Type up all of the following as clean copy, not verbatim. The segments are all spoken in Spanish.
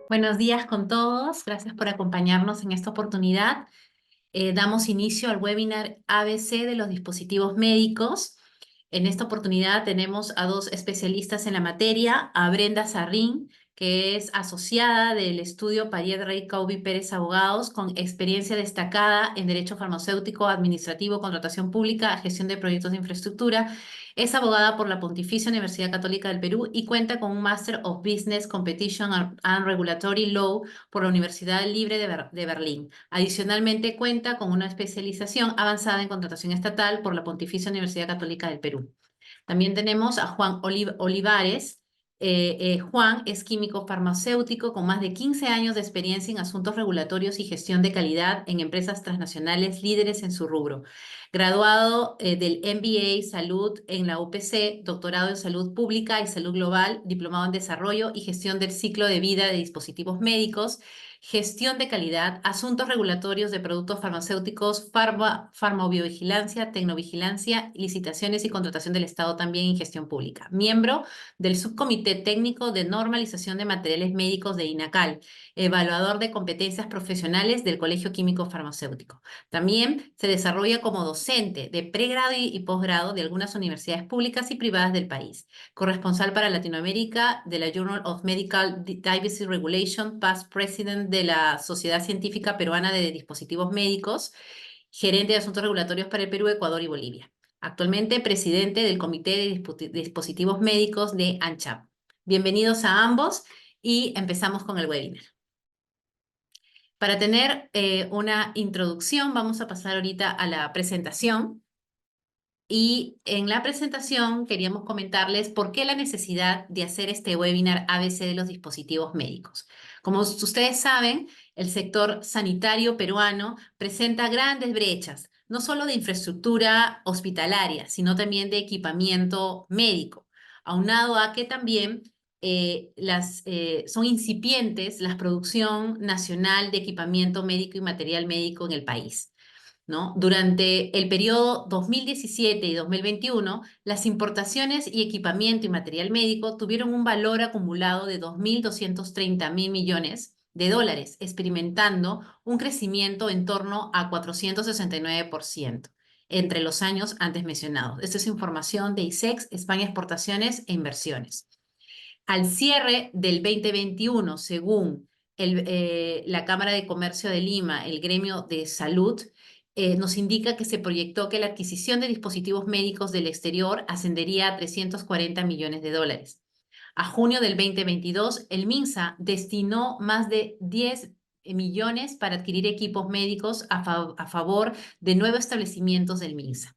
Buenos días con todos. Gracias por acompañarnos en esta oportunidad. Damos inicio al webinar ABC de los dispositivos médicos. En esta oportunidad tenemos a dos especialistas en la materia, a Brenda Sarrín, que es asociada del estudio Pariet Rey Caubi Pérez Abogados, con experiencia destacada en Derecho Farmacéutico, Administrativo, Contratación Pública, Gestión de Proyectos de Infraestructura. Es abogada por la Pontificia Universidad Católica del Perú y cuenta con un Master of Business Competition and Regulatory Law por la Universidad Libre de Berlín. Adicionalmente, cuenta con una especialización avanzada en contratación estatal por la Pontificia Universidad Católica del Perú. También tenemos a Juan Olivares. Juan es químico farmacéutico con más de 15 años de experiencia en asuntos regulatorios y gestión de calidad en empresas transnacionales líderes en su rubro. Graduado del MBA Salud en la UPC, doctorado en Salud Pública y Salud Global, diplomado en Desarrollo y Gestión del Ciclo de Vida de Dispositivos Médicos, Gestión de calidad, asuntos regulatorios de productos farmacéuticos, farmacovigilance, tecnovigilancia, licitaciones y contratación del Estado también en gestión pública. Miembro del Subcomité Técnico de Normalización de Materiales Médicos de INACAL, evaluador de competencias profesionales del Colegio Químico Farmacéutico. También se desarrolla como docente de pregrado y posgrado de algunas universidades públicas y privadas del país. Corresponsal para Latinoamérica de la Journal of Medical Devices Regulation, past president de la Sociedad Científica Peruana de Dispositivos Médicos, gerente de Asuntos Regulatorios para el Perú, Ecuador y Bolivia. Actualmente presidente del Comité de Dispositivos Médicos de ANCHAP. Bienvenidos a ambos y empezamos con el webinar. Para tener una introducción, vamos a pasar ahorita a la presentación. Y en la presentación queríamos comentarles por qué la necesidad de hacer este webinar ABC de los dispositivos médicos. Como ustedes saben, el sector sanitario peruano presenta grandes brechas, no solo de infraestructura hospitalaria, sino también de equipamiento médico, aunado a que también son incipientes la producción nacional de equipamiento médico y material médico en el país, ¿no? Durante el periodo 2017 y 2021, las importaciones y equipamiento y material médico tuvieron un valor acumulado de 2.230.000 millones de dólares, experimentando un crecimiento en torno a 469% entre los años antes mencionados. Esta es información de ISEX, España Exportaciones e Inversiones. Al cierre del 2021, según la Cámara de Comercio de Lima, el gremio de salud, nos indica que se proyectó que la adquisición de dispositivos médicos del exterior ascendería a 340 millones de dólares. A junio del 2022, el MINSA destinó más de 10 millones para adquirir equipos médicos a favor de 9 establecimientos del MINSA.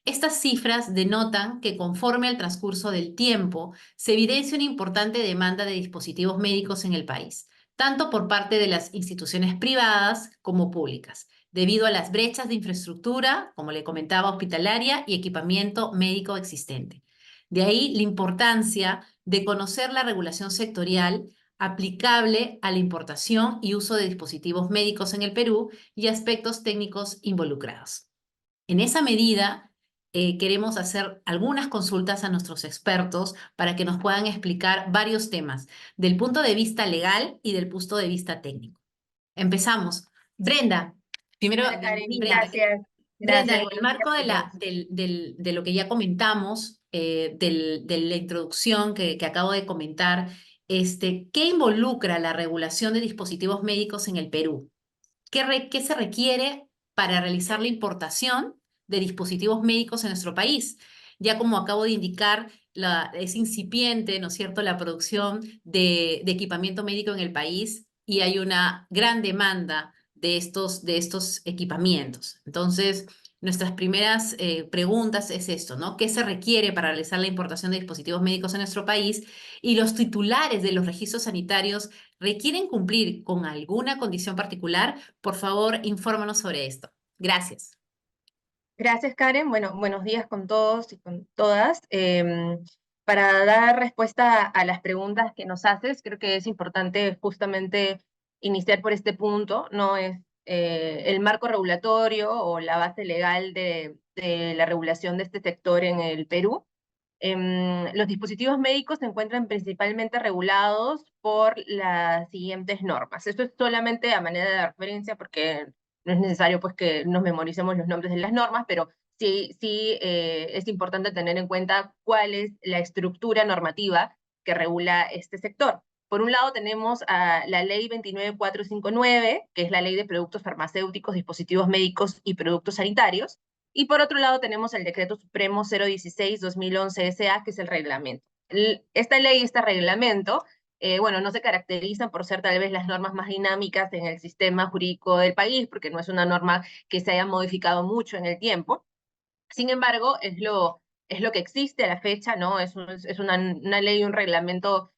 Estas cifras denotan que conforme al transcurso del tiempo se evidencia una importante demanda de dispositivos médicos en el país, tanto por parte de las instituciones privadas como públicas, debido a las brechas de infraestructura, como le comentaba, hospitalaria y equipamiento médico existente. De ahí la importancia de conocer la regulación sectorial aplicable a la importación y uso de dispositivos médicos en el Perú y aspectos técnicos involucrados. En esa medida, queremos hacer algunas consultas a nuestros expertos para que nos puedan explicar varios temas, del punto de vista legal y del punto de vista técnico. Empezamos. Brenda, primero, Hola, Karen, Brenda, gracias. Brenda, en Gracias. el marco de lo que ya comentamos, de la introducción que acabo de comentar, ¿qué involucra la regulación de dispositivos médicos en el Perú? ¿Qué se requiere para realizar la importación de dispositivos médicos en nuestro país? Ya como acabo de indicar, es incipiente, ¿no es cierto?, la producción de equipamiento médico en el país y hay una gran demanda de estos equipamientos. Entonces, nuestras primeras preguntas es esto, ¿no? ¿Qué se requiere para realizar la importación de dispositivos médicos en nuestro país? Y los titulares de los registros sanitarios requieren cumplir con alguna condición particular. Por favor, infórmanos sobre esto. Gracias. Gracias, Karen. Bueno, buenos días con todos y con todas. Para dar respuesta a las preguntas que nos haces, creo que es importante justamente iniciar por este punto, ¿no? Es el marco regulatorio o la base legal de la regulación de este sector en el Perú. Los dispositivos médicos se encuentran principalmente regulados por las siguientes normas. Esto es solamente a manera de referencia porque no es necesario pues que nos memoricemos los nombres de las normas, pero sí es importante tener en cuenta cuál es la estructura normativa que regula este sector. Por un lado tenemos a la ley 29459, que es la ley de productos farmacéuticos, dispositivos médicos y productos sanitarios, y por otro lado tenemos el Decreto Supremo 016-2011 SA, que es el reglamento. Esta ley, este reglamento, bueno, no se caracterizan por ser tal vez las normas más dinámicas en el sistema jurídico del país, porque no es una norma que se haya modificado mucho en el tiempo. Sin embargo, es lo que existe a la fecha, ¿no? Es una ley, un reglamento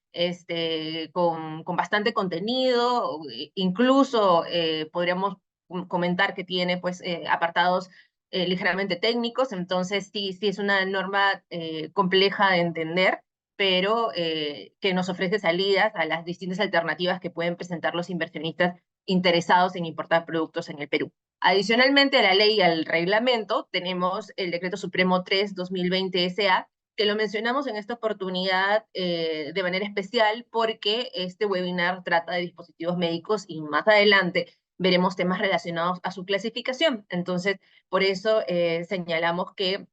con bastante contenido, incluso podríamos comentar que tiene pues apartados ligeramente técnicos, entonces sí es una norma compleja de entender, pero que nos ofrece salidas a las distintas alternativas que pueden presentar los inversionistas interesados en importar productos en el Perú. Adicionalmente a la ley y al reglamento, tenemos el Decreto Supremo 3-2020 SA, que lo mencionamos en esta oportunidad de manera especial porque este webinar trata de dispositivos médicos y más adelante veremos temas relacionados a su clasificación. Entonces, por eso señalamos que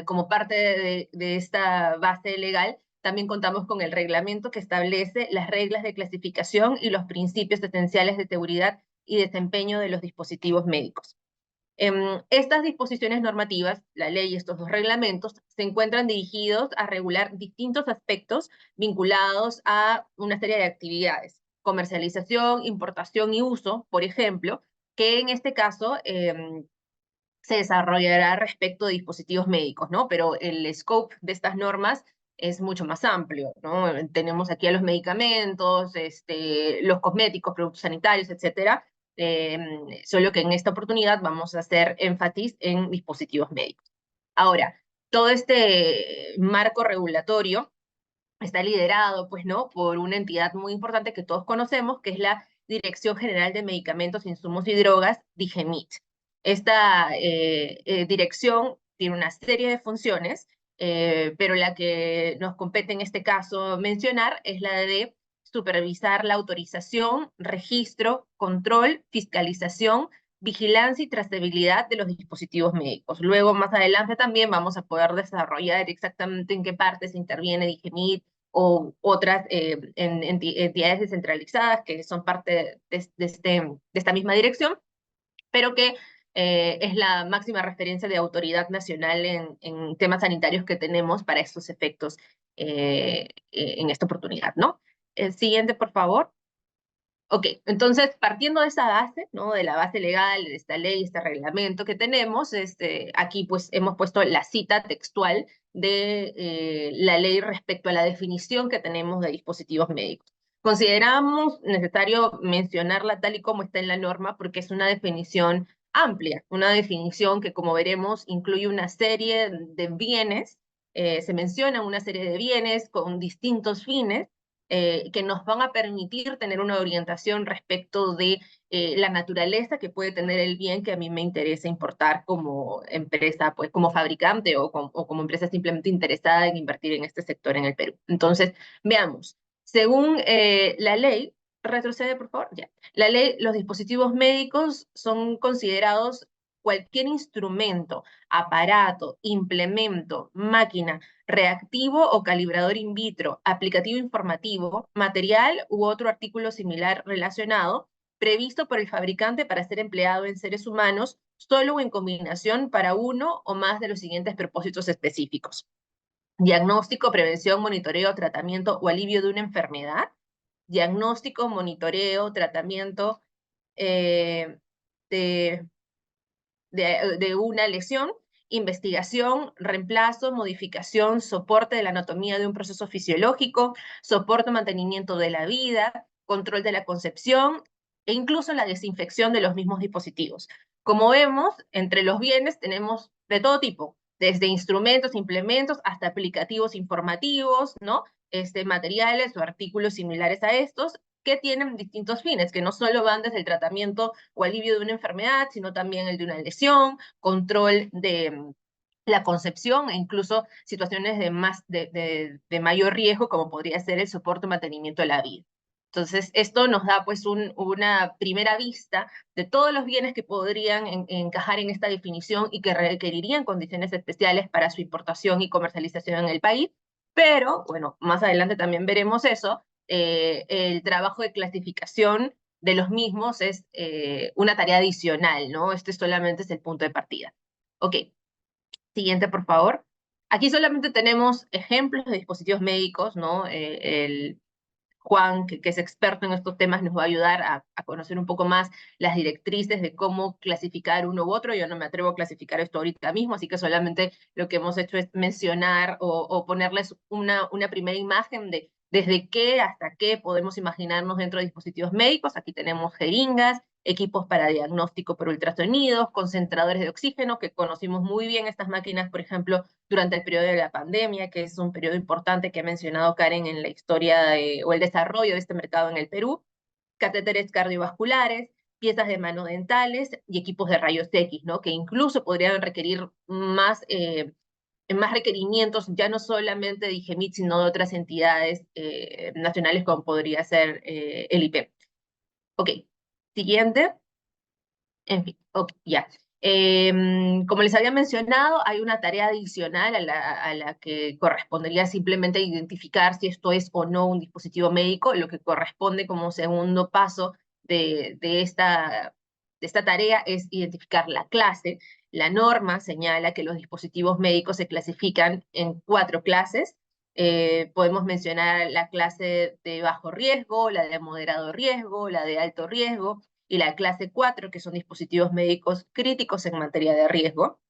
como parte de esta base legal, también contamos con el reglamento que establece las reglas de clasificación y los principios esenciales de seguridad y desempeño de los dispositivos médicos. Estas disposiciones normativas, la ley y estos dos reglamentos, se encuentran dirigidos a regular distintos aspectos vinculados a una serie de actividades, comercialización, importación y uso, por ejemplo, que en este caso se desarrollará respecto de dispositivos médicos, ¿no? Pero el scope de estas normas es mucho más amplio, ¿no? Tenemos aquí a los medicamentos, los cosméticos, productos sanitarios, etcétera, solo que en esta oportunidad vamos a hacer énfasis en dispositivos médicos. Ahora, todo este marco regulatorio está liderado, pues, ¿no? Por una entidad muy importante que todos conocemos, que es la Dirección General de Medicamentos, Insumos y Drogas, DIGEMIT. Esta dirección tiene una serie de funciones, pero la que nos compete en este caso mencionar es la de supervisar la autorización, registro, control, fiscalización, vigilancia y trazabilidad de los dispositivos médicos. Luego, más adelante también vamos a poder desarrollar exactamente en qué partes interviene DIGEMIT, o otras entidades descentralizadas que son parte de esta misma dirección, pero que es la máxima referencia de autoridad nacional en temas sanitarios que tenemos para estos efectos en esta oportunidad, ¿no? El siguiente, por favor. Ok, entonces partiendo de esa base, ¿no? De la base legal, de esta ley, este reglamento que tenemos, aquí pues hemos puesto la cita textual de la ley respecto a la definición que tenemos de dispositivos médicos. Consideramos necesario mencionarla tal y como está en la norma porque es una definición amplia, una definición que como veremos incluye una serie de bienes, se menciona una serie de bienes con distintos fines que nos van a permitir tener una orientación respecto de la naturaleza que puede tener el bien que a mí me interesa importar como empresa, pues como fabricante o como empresa simplemente interesada en invertir en este sector en el Perú. Entonces, veamos, según la ley, retrocede por favor, ya. La ley, los dispositivos médicos son considerados cualquier instrumento, aparato, implemento, máquina, reactivo o calibrador in vitro, aplicativo informativo, material u otro artículo similar relacionado, previsto por el fabricante para ser empleado en seres humanos solo o en combinación para uno o más de los siguientes propósitos específicos: diagnóstico, prevención, monitoreo, tratamiento o alivio de una enfermedad, diagnóstico, monitoreo, tratamiento eh, de de una lesión, investigación, reemplazo, modificación, soporte de la anatomía de un proceso fisiológico, soporte o mantenimiento de la vida, control de la concepción e incluso la desinfección de los mismos dispositivos. Como vemos, entre los bienes tenemos de todo tipo, desde instrumentos, implementos, hasta aplicativos informativos, ¿no? Materiales o artículos similares a estos, que tienen distintos fines, que no solo van desde el tratamiento o alivio de una enfermedad, sino también el de una lesión, control de la concepción e incluso situaciones de mayor riesgo, como podría ser el soporte o mantenimiento de la vida. Entonces, esto nos da pues una primera vista de todos los bienes que podrían encajar en esta definición y que requerirían condiciones especiales para su importación y comercialización en el país. Pero, bueno, más adelante también veremos eso. El trabajo de clasificación de los mismos es una tarea adicional, ¿no? Este solamente es el punto de partida. Ok, siguiente, por favor. Aquí solamente tenemos ejemplos de dispositivos médicos, ¿no? El Juan, que es experto en estos temas, nos va a ayudar a conocer un poco más las directrices de cómo clasificar uno u otro. Yo no me atrevo a clasificar esto ahorita mismo, así que solamente lo que hemos hecho es mencionar o ponerles una primera imagen de desde qué hasta qué podemos imaginarnos dentro de dispositivos médicos. Aquí tenemos jeringas, equipos para diagnóstico por ultrasonidos, concentradores de oxígeno, que conocimos muy bien estas máquinas, por ejemplo, durante el periodo de la pandemia, que es un periodo importante que ha mencionado Karen en la historia o el desarrollo de este mercado en el Perú, catéteres cardiovasculares, piezas de mano dentales y equipos de rayos X, ¿no? Que incluso podrían requerir más requerimientos, ya no solamente de IGEMIT, sino de otras entidades nacionales como podría ser el IP. Ok, siguiente. En fin, ok, ya. Como les había mencionado, hay una tarea adicional a la que correspondería simplemente identificar si esto es o no un dispositivo médico, lo que corresponde como segundo paso de esta tarea es identificar la clase. La norma señala que los dispositivos médicos se clasifican en 4 clases. Podemos mencionar la clase de bajo riesgo, la de moderado riesgo, la de alto riesgo, y la clase 4, que son dispositivos médicos críticos en materia de riesgo.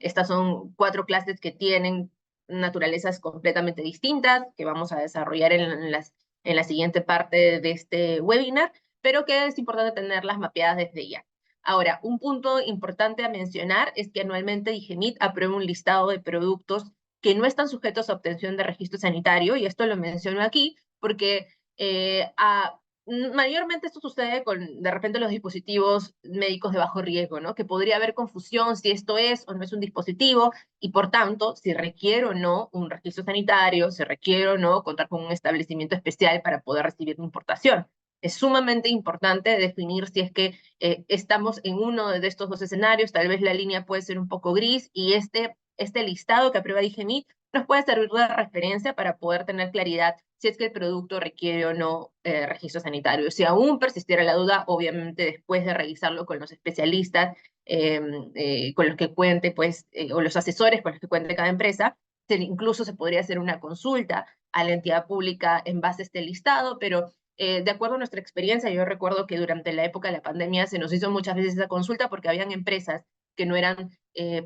Estas son 4 clases que tienen naturalezas completamente distintas, que vamos a desarrollar en la siguiente parte de este webinar, pero que es importante tenerlas mapeadas desde ya. Ahora, un punto importante a mencionar es que anualmente IGEMIT aprueba un listado de productos que no están sujetos a obtención de registro sanitario, y esto lo menciono aquí porque mayormente esto sucede con, de repente, los dispositivos médicos de bajo riesgo, ¿no? Que podría haber confusión si esto es o no es un dispositivo y, por tanto, si requiere o no un registro sanitario, si requiere o no contar con un establecimiento especial para poder recibir una importación. Es sumamente importante definir si es que estamos en uno de estos dos escenarios. Tal vez la línea puede ser un poco gris y este listado que aprueba DIGEMIT nos puede servir de referencia para poder tener claridad si es que el producto requiere o no registro sanitario. Si aún persistiera la duda, obviamente después de revisarlo con los especialistas, con los que cuente, pues, o los asesores con los que cuente cada empresa, incluso se podría hacer una consulta a la entidad pública en base a este listado, pero de acuerdo a nuestra experiencia, yo recuerdo que durante la época de la pandemia se nos hizo muchas veces esa consulta porque habían empresas que no eran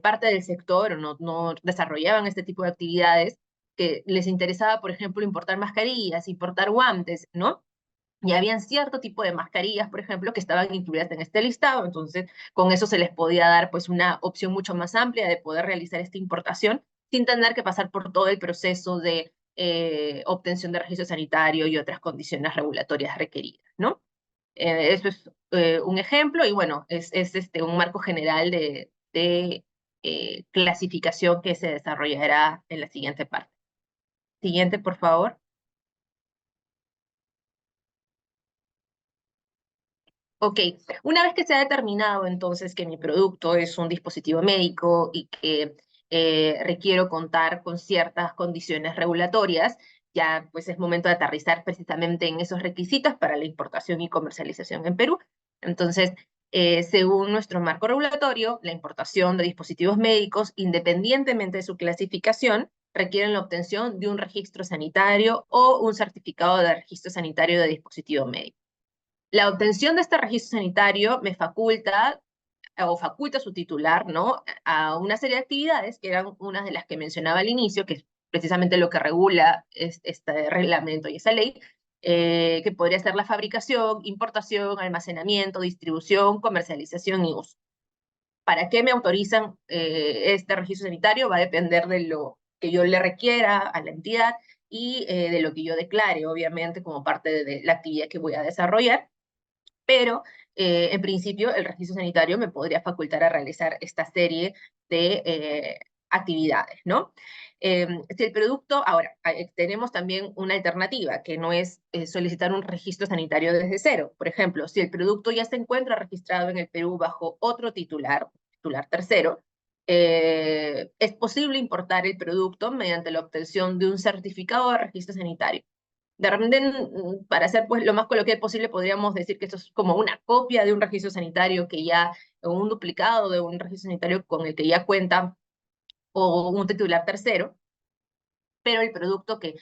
parte del sector o no desarrollaban este tipo de actividades, que les interesaba, por ejemplo, importar mascarillas, importar guantes, ¿no? Y habían cierto tipo de mascarillas, por ejemplo, que estaban incluidas en este listado, entonces con eso se les podía dar pues una opción mucho más amplia de poder realizar esta importación sin tener que pasar por todo el proceso de obtención de registro sanitario y otras condiciones regulatorias requeridas, ¿no? Eso es un ejemplo y bueno, es un marco general de clasificación que se desarrollará en la siguiente parte. Siguiente, por favor. Ok, una vez que se ha determinado entonces que mi producto es un dispositivo médico y que requiero contar con ciertas condiciones regulatorias, ya pues es momento de aterrizar precisamente en esos requisitos para la importación y comercialización en Perú. Entonces, según nuestro marco regulatorio, la importación de dispositivos médicos, independientemente de su clasificación, requieren la obtención de un registro sanitario o un certificado de registro sanitario de dispositivo médico. La obtención de este registro sanitario me faculta o faculta a su titular, ¿no? A una serie de actividades que eran unas de las que mencionaba al inicio, que es precisamente lo que regula este reglamento y esa ley, que podría ser la fabricación, importación, almacenamiento, distribución, comercialización y uso. ¿Para qué me autorizan este registro sanitario? Va a depender de lo que yo le requiera a la entidad y de lo que yo declare, obviamente, como parte de la actividad que voy a desarrollar. pero en principio el registro sanitario me podría facultar a realizar esta serie de actividades, ¿no? Si el producto, ahora, tenemos también una alternativa, que no es solicitar un registro sanitario desde cero. Por ejemplo, si el producto ya se encuentra registrado en el Perú bajo otro titular, titular tercero, es posible importar el producto mediante la obtención de un certificado de registro sanitario. De repente, para ser pues lo más coloquial posible, podríamos decir que esto es como una copia de un registro sanitario que ya, o un duplicado de un registro sanitario con el que ya cuenta, o un titular tercero, pero el producto que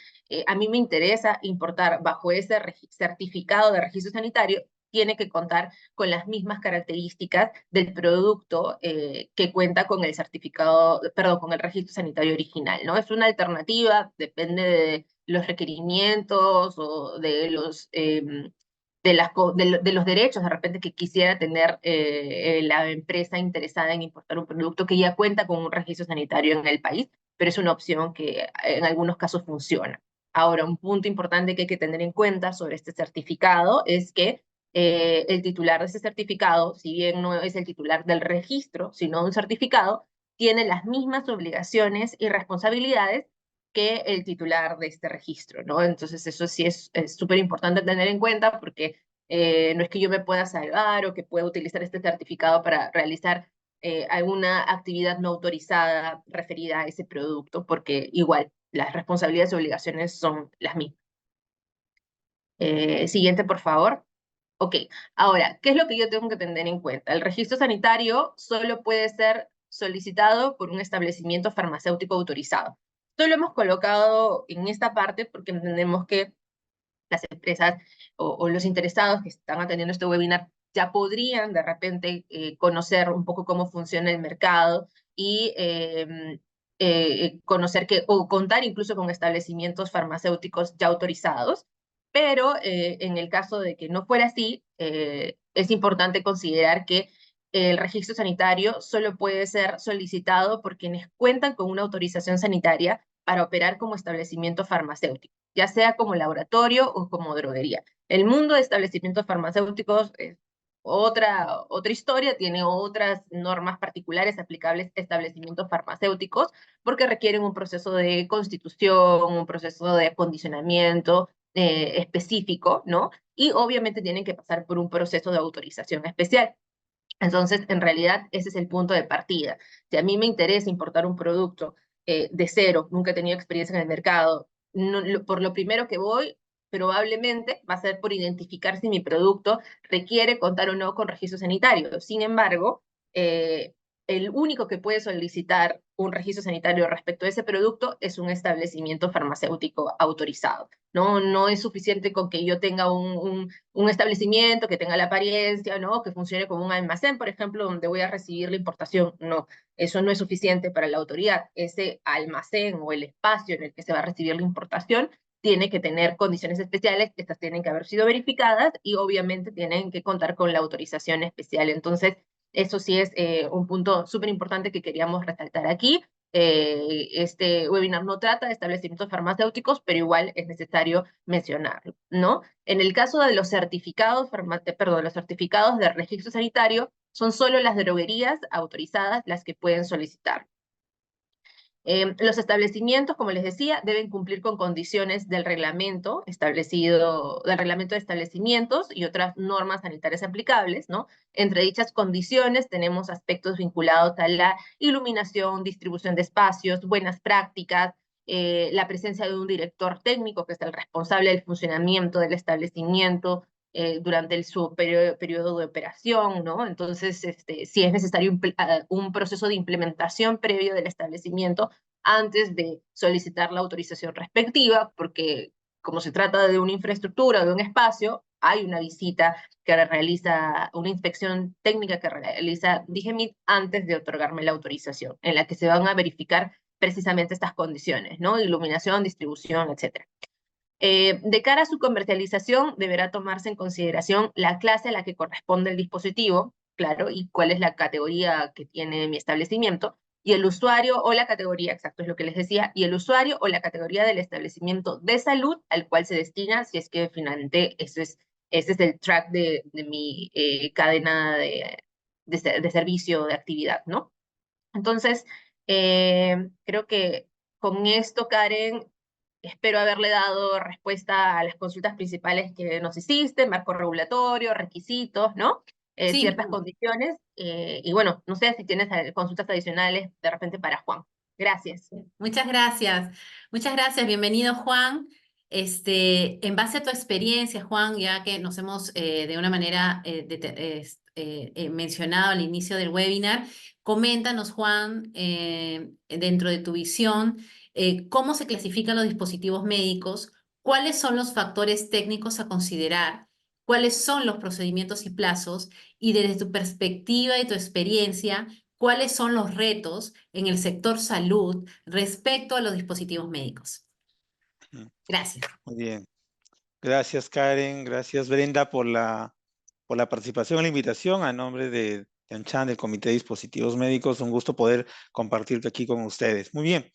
a mí me interesa importar bajo ese certificado de registro sanitario tiene que contar con las mismas características del producto que cuenta con el certificado, perdón, con el registro sanitario original, ¿no? Es una alternativa, depende de los requerimientos o de los, de los derechos de repente que quisiera tener la empresa interesada en importar un producto que ya cuenta con un registro sanitario en el país, pero es una opción que en algunos casos funciona. Ahora, un punto importante que hay que tener en cuenta sobre este certificado es que el titular de ese certificado, si bien no es el titular del registro, sino de un certificado, tiene las mismas obligaciones y responsabilidades que el titular de este registro, ¿no? Entonces, eso sí es súper importante tener en cuenta porque no es que yo me pueda salvar o que pueda utilizar este certificado para realizar alguna actividad no autorizada referida a ese producto, porque igual las responsabilidades y obligaciones son las mismas. Siguiente, por favor. Ok, ahora, ¿qué es lo que yo tengo que tener en cuenta? El registro sanitario solo puede ser solicitado por un establecimiento farmacéutico autorizado. Esto lo hemos colocado en esta parte porque entendemos que las empresas o los interesados que están atendiendo este webinar ya podrían de repente conocer un poco cómo funciona el mercado y conocer que, o contar incluso con establecimientos farmacéuticos ya autorizados, pero en el caso de que no fuera así, es importante considerar que el registro sanitario solo puede ser solicitado por quienes cuentan con una autorización sanitaria para operar como establecimiento farmacéutico, ya sea como laboratorio o como droguería. El mundo de establecimientos farmacéuticos es otra historia, tiene otras normas particulares aplicables a establecimientos farmacéuticos, porque requieren un proceso de constitución, un proceso de acondicionamiento específico, ¿no? Y obviamente tienen que pasar por un proceso de autorización especial. Entonces, en realidad, ese es el punto de partida. Si a mí me interesa importar un producto de cero, nunca he tenido experiencia en el mercado, por lo primero que voy, probablemente va a ser por identificar si mi producto requiere contar o no con registro sanitario. Sin embargo, eh, el único que puede solicitar un registro sanitario respecto a ese producto es un establecimiento farmacéutico autorizado. No, no es suficiente con que yo tenga un establecimiento que tenga la apariencia, ¿no? Que funcione como un almacén, por ejemplo, donde voy a recibir la importación. No, eso no es suficiente para la autoridad. Ese almacén o el espacio en el que se va a recibir la importación tiene que tener condiciones especiales, estas tienen que haber sido verificadas y obviamente tienen que contar con la autorización especial. Entonces, eso sí es un punto súper importante que queríamos resaltar aquí. Este webinar no trata de establecimientos farmacéuticos, pero igual es necesario mencionarlo, ¿no? En el caso de los certificados, perdón, los certificados de registro sanitario, son solo las droguerías autorizadas las que pueden solicitar. Los establecimientos, como les decía, deben cumplir con condiciones del reglamento establecido, del reglamento de establecimientos y otras normas sanitarias aplicables, ¿no? Entre dichas condiciones tenemos aspectos vinculados a la iluminación, distribución de espacios, buenas prácticas, la presencia de un director técnico que es el responsable del funcionamiento del establecimiento, durante su periodo de operación, ¿no? Entonces, si es necesario un proceso de implementación previo del establecimiento antes de solicitar la autorización respectiva, porque como se trata de una infraestructura, de un espacio, hay una visita que realiza, una inspección técnica que realiza DIGEMIT antes de otorgarme la autorización, en la que se van a verificar precisamente estas condiciones, ¿no? Iluminación, distribución, etcétera. De cara a su comercialización, deberá tomarse en consideración la clase a la que corresponde el dispositivo, claro, y cuál es la categoría que tiene mi establecimiento, y el usuario o la categoría, exacto es lo que les decía, y el usuario o la categoría del establecimiento de salud al cual se destina, si es que finalmente eso es ese es el track de mi cadena de servicio, de actividad, ¿no? Entonces, creo que con esto, Karen, espero haberle dado respuesta a las consultas principales que nos hiciste, marco regulatorio, requisitos, ¿no? Sí, Ciertas condiciones. Y bueno, no sé si tienes consultas adicionales de repente para Juan. Gracias. muchas gracias. Muchas gracias. Bienvenido, Juan. En base a tu experiencia, Juan, ya que nos hemos de una manera mencionado al inicio del webinar, coméntanos, Juan, dentro de tu visión, cómo se clasifican los dispositivos médicos, cuáles son los factores técnicos a considerar, cuáles son los procedimientos y plazos, y desde tu perspectiva y tu experiencia, cuáles son los retos en el sector salud respecto a los dispositivos médicos. Mm, Gracias. muy bien. Gracias, Karen. Gracias, Brenda, por la participación en la invitación. A nombre de ANCHAN, del Comité de Dispositivos Médicos, un gusto poder compartir aquí con ustedes. Muy bien.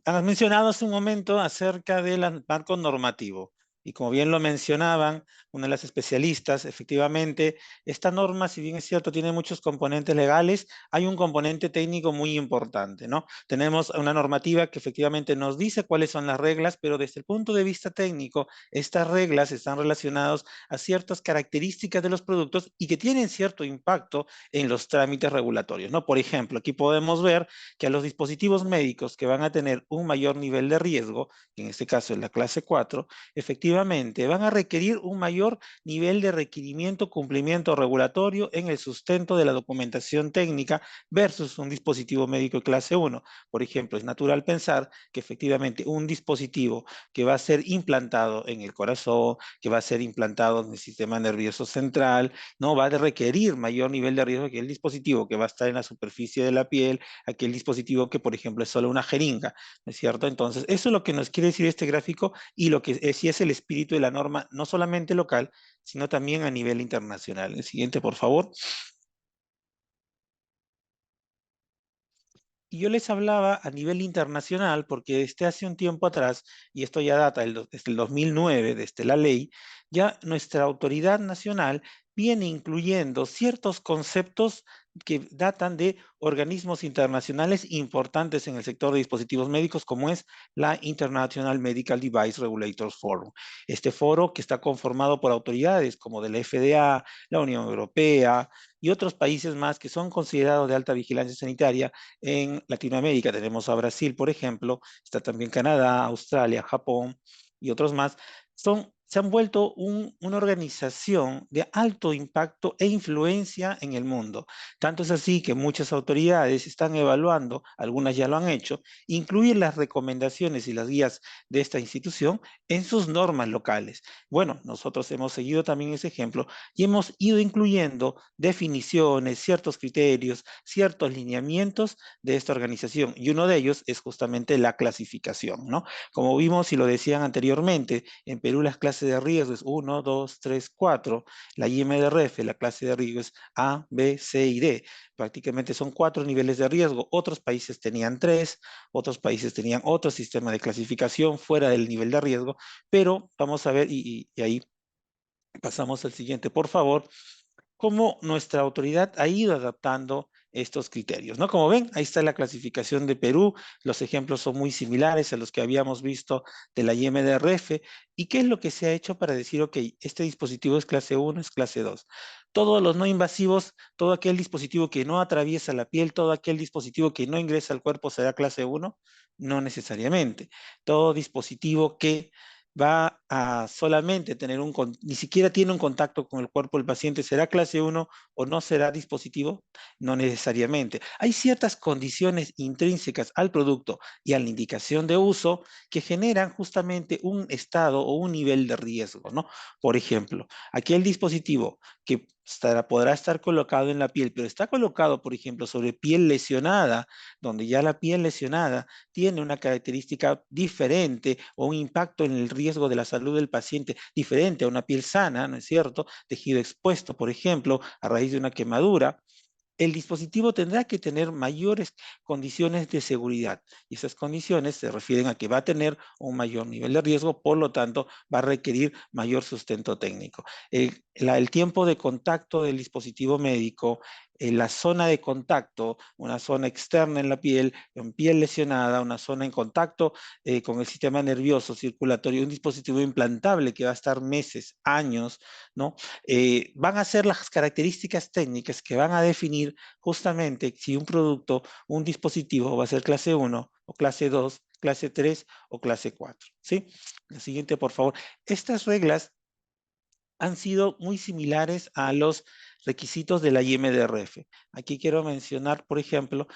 Has mencionado hace un momento acerca del marco normativo. Y como bien lo mencionaban, una de las especialistas, efectivamente, esta norma, si bien es cierto, tiene muchos componentes legales, hay un componente técnico muy importante, ¿no? Tenemos una normativa que efectivamente nos dice cuáles son las reglas, pero desde el punto de vista técnico, estas reglas están relacionadas a ciertas características de los productos y que tienen cierto impacto en los trámites regulatorios, ¿no? Por ejemplo, aquí podemos ver que a los dispositivos médicos que van a tener un mayor nivel de riesgo, que en este caso es la clase 4, efectivamente van a requerir un mayor nivel de requerimiento, cumplimiento regulatorio en el sustento de la documentación técnica versus un dispositivo médico de clase 1. Por ejemplo, es natural pensar que efectivamente un dispositivo que va a ser implantado en el corazón, que va a ser implantado en el sistema nervioso central, no va a requerir mayor nivel de riesgo que el dispositivo que va a estar en la superficie de la piel, aquel dispositivo que, por ejemplo, es solo una jeringa, ¿no es cierto? Entonces, eso es lo que nos quiere decir este gráfico y lo que sí es el espíritu de la norma, no solamente local, sino también a nivel internacional. El siguiente, por favor. Y yo les hablaba a nivel internacional porque desde hace un tiempo atrás, y esto ya data desde el 2009, desde la ley, ya nuestra autoridad nacional viene incluyendo ciertos conceptos que datan de organismos internacionales importantes en el sector de dispositivos médicos, como es la International Medical Device Regulators Forum. Este foro que está conformado por autoridades como de la FDA, la Unión Europea y otros países más que son considerados de alta vigilancia sanitaria. En Latinoamérica tenemos a Brasil, por ejemplo, está también Canadá, Australia, Japón y otros más. Se han vuelto una organización de alto impacto e influencia en el mundo. Tanto es así que muchas autoridades están evaluando, algunas ya lo han hecho, incluir las recomendaciones y las guías de esta institución en sus normas locales. Bueno, nosotros hemos seguido también ese ejemplo y hemos ido incluyendo definiciones, ciertos criterios, ciertos lineamientos de esta organización. Y uno de ellos es justamente la clasificación, ¿no? Como vimos y lo decían anteriormente, en Perú las clases de riesgo es 1, 2, 3, 4. La IMDRF, la clase de riesgo es A, B, C y D. Prácticamente son 4 niveles de riesgo. Otros países tenían 3, otros países tenían otro sistema de clasificación fuera del nivel de riesgo, pero vamos a ver, y ahí pasamos al siguiente, por favor, cómo nuestra autoridad ha ido adaptando estos criterios, ¿no? Como ven, ahí está la clasificación de Perú, los ejemplos son muy similares a los que habíamos visto de la IMDRF, y qué es lo que se ha hecho para decir, ok, este dispositivo es clase 1, es clase 2. Todos los no invasivos, todo aquel dispositivo que no atraviesa la piel, todo aquel dispositivo que no ingresa al cuerpo será clase 1, no necesariamente. Todo dispositivo que va a solamente tener ni siquiera tiene un contacto con el cuerpo del paciente, ¿será clase 1 o no será dispositivo? No necesariamente. Hay ciertas condiciones intrínsecas al producto y a la indicación de uso que generan justamente un estado o un nivel de riesgo, ¿no? Por ejemplo, aquel dispositivo que podrá estar colocado en la piel, pero está colocado, por ejemplo, sobre piel lesionada, donde ya la piel lesionada tiene una característica diferente o un impacto en el riesgo de la salud del paciente diferente a una piel sana, ¿no es cierto? Tejido expuesto, por ejemplo, a raíz de una quemadura. el dispositivo tendrá que tener mayores condiciones de seguridad. Y esas condiciones se refieren a que va a tener un mayor nivel de riesgo, por lo tanto, va a requerir mayor sustento técnico. El tiempo de contacto del dispositivo médico, la zona de contacto, una zona externa en piel lesionada, una zona en contacto con el sistema nervioso circulatorio, un dispositivo implantable que va a estar meses, años, ¿no? Van a ser las características técnicas que van a definir justamente si un producto, un dispositivo va a ser clase 1 o clase 2, clase 3 o clase 4, ¿sí? La siguiente, por favor. Estas reglas han sido muy similares a los requisitos de la IMDRF. Aquí quiero mencionar, por ejemplo,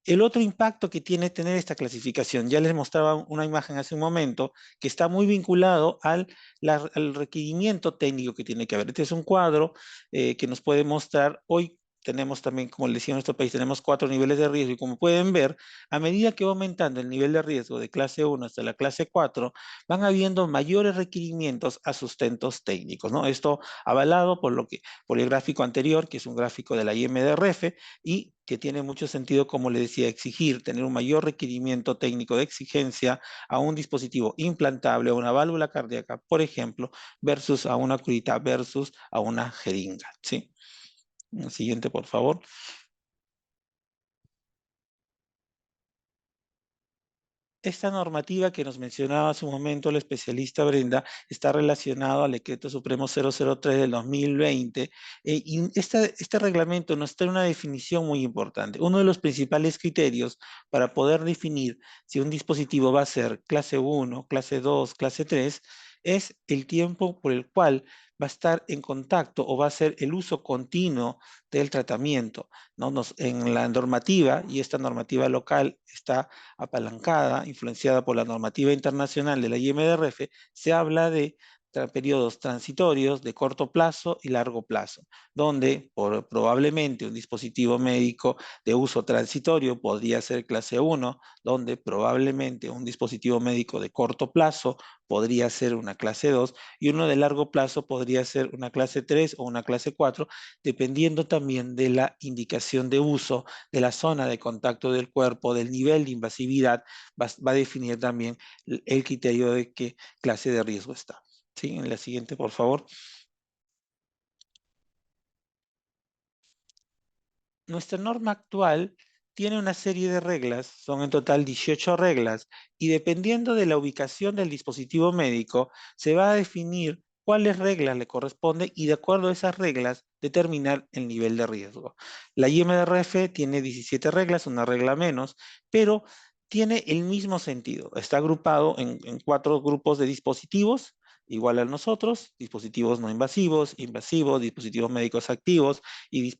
el otro impacto que tiene tener esta clasificación. Ya les mostraba una imagen hace un momento que está muy vinculado al requerimiento técnico que tiene que haber. Este es un cuadro que nos puede mostrar hoy. Tenemos también, como les decía en nuestro país, tenemos 4 niveles de riesgo y como pueden ver, a medida que va aumentando el nivel de riesgo de clase 1 hasta la clase 4, van habiendo mayores requerimientos a sustentos técnicos, ¿no? Esto avalado por el gráfico anterior, que es un gráfico de la IMDRF y que tiene mucho sentido, como le decía, exigir, tener un mayor requerimiento técnico de exigencia a un dispositivo implantable, a una válvula cardíaca, por ejemplo, versus a una curita, versus a una jeringa, ¿sí? El siguiente, por favor. Esta normativa que nos mencionaba hace un momento la especialista Brenda está relacionada al Decreto Supremo 003 del 2020 y este reglamento nos trae una definición muy importante. Uno de los principales criterios para poder definir si un dispositivo va a ser clase 1, clase 2, clase 3 es el tiempo por el cual va a estar en contacto o va a ser el uso continuo del tratamiento, ¿no? En la normativa, y esta normativa local está apalancada, influenciada por la normativa internacional de la IMDRF, se habla de periodos transitorios de corto plazo y largo plazo, donde probablemente un dispositivo médico de uso transitorio podría ser clase 1, donde probablemente un dispositivo médico de corto plazo podría ser una clase 2 y uno de largo plazo podría ser una clase 3 o una clase 4, dependiendo también de la indicación de uso, de la zona de contacto del cuerpo, del nivel de invasividad, va a definir también el criterio de qué clase de riesgo está. ¿Sí? En la siguiente, por favor. Nuestra norma actual tiene una serie de reglas, son en total 18 reglas, y dependiendo de la ubicación del dispositivo médico, se va a definir cuáles reglas le corresponden y de acuerdo a esas reglas determinar el nivel de riesgo. La IMDRF tiene 17 reglas, una regla menos, pero tiene el mismo sentido. Está agrupado en 4 grupos de dispositivos, igual a nosotros, dispositivos no invasivos, invasivos, dispositivos médicos activos y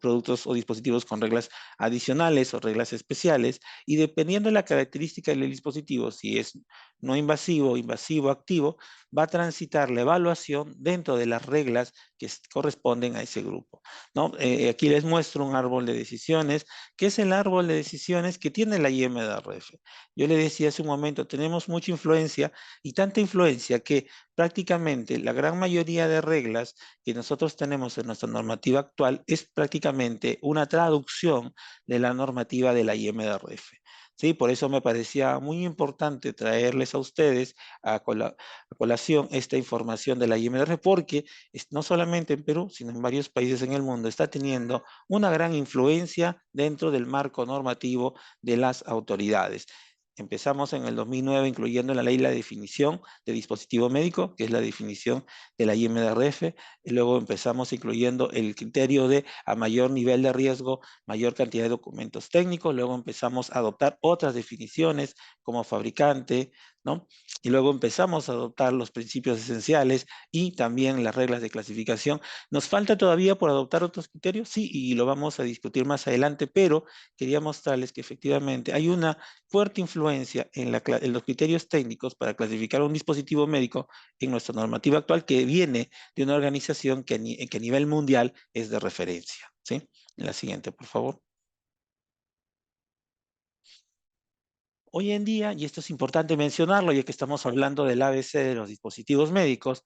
productos o dispositivos con reglas adicionales o reglas especiales, y dependiendo de la característica del dispositivo, si es no invasivo, invasivo, activo, va a transitar la evaluación dentro de las reglas que corresponden a ese grupo, ¿no? Aquí les muestro un árbol de decisiones, que es el árbol de decisiones que tiene la IMDRF. Yo le decía hace un momento, tenemos mucha influencia y tanta influencia que prácticamente la gran mayoría de reglas que nosotros tenemos en nuestra normativa actual es prácticamente una traducción de la normativa de la IMDRF. Sí, por eso me parecía muy importante traerles a ustedes a colación esta información de la IMDRF, porque no solamente en Perú, sino en varios países en el mundo está teniendo una gran influencia dentro del marco normativo de las autoridades. Empezamos en el 2009 incluyendo en la ley la definición de dispositivo médico, que es la definición de la IMDRF, y luego empezamos incluyendo el criterio de a mayor nivel de riesgo, mayor cantidad de documentos técnicos, luego empezamos a adoptar otras definiciones como fabricante, ¿no? Y luego empezamos a adoptar los principios esenciales y también las reglas de clasificación. ¿Nos falta todavía por adoptar otros criterios? Sí, y lo vamos a discutir más adelante, pero quería mostrarles que efectivamente hay una fuerte influencia en los criterios técnicos para clasificar un dispositivo médico en nuestra normativa actual que viene de una organización que a nivel mundial es de referencia, ¿sí? La siguiente, por favor. Hoy en día, y esto es importante mencionarlo, ya que estamos hablando del ABC de los dispositivos médicos,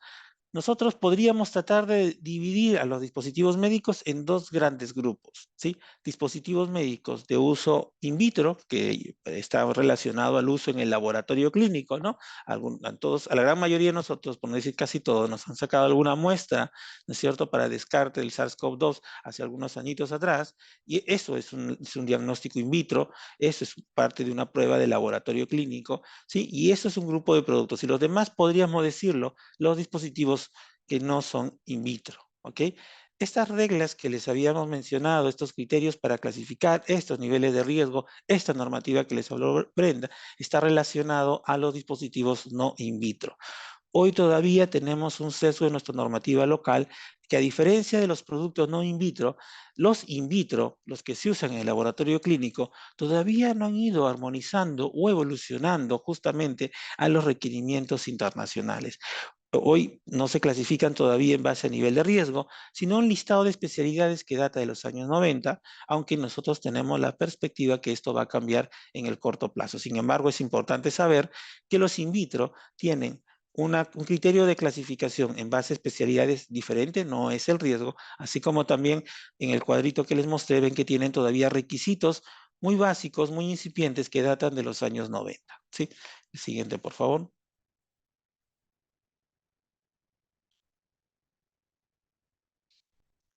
nosotros podríamos tratar de dividir a los dispositivos médicos en dos grandes grupos, ¿sí? Dispositivos médicos de uso in vitro, que está relacionado al uso en el laboratorio clínico, ¿no? A la gran mayoría de nosotros, por no decir casi todos, nos han sacado alguna muestra, ¿no es cierto?, para descarte del SARS-CoV-2 hace algunos añitos atrás, y eso es un diagnóstico in vitro, eso es parte de una prueba de laboratorio clínico, ¿sí? Y eso es un grupo de productos. Y los demás, podríamos decirlo, los dispositivos que no son in vitro, ¿ok? Estas reglas que les habíamos mencionado, estos criterios para clasificar estos niveles de riesgo, esta normativa que les habló Brenda, está relacionado a los dispositivos no in vitro. Hoy todavía tenemos un sesgo en nuestra normativa local que, a diferencia de los productos no in vitro, los in vitro, los que se usan en el laboratorio clínico, todavía no han ido armonizando o evolucionando justamente a los requerimientos internacionales. Hoy no se clasifican todavía en base a nivel de riesgo, sino un listado de especialidades que data de los años 90, aunque nosotros tenemos la perspectiva que esto va a cambiar en el corto plazo. Sin embargo, es importante saber que los in vitro tienen un criterio de clasificación en base a especialidades diferente, no es el riesgo, así como también en el cuadrito que les mostré ven que tienen todavía requisitos muy básicos, muy incipientes que datan de los años 90. ¿Sí? El siguiente, por favor.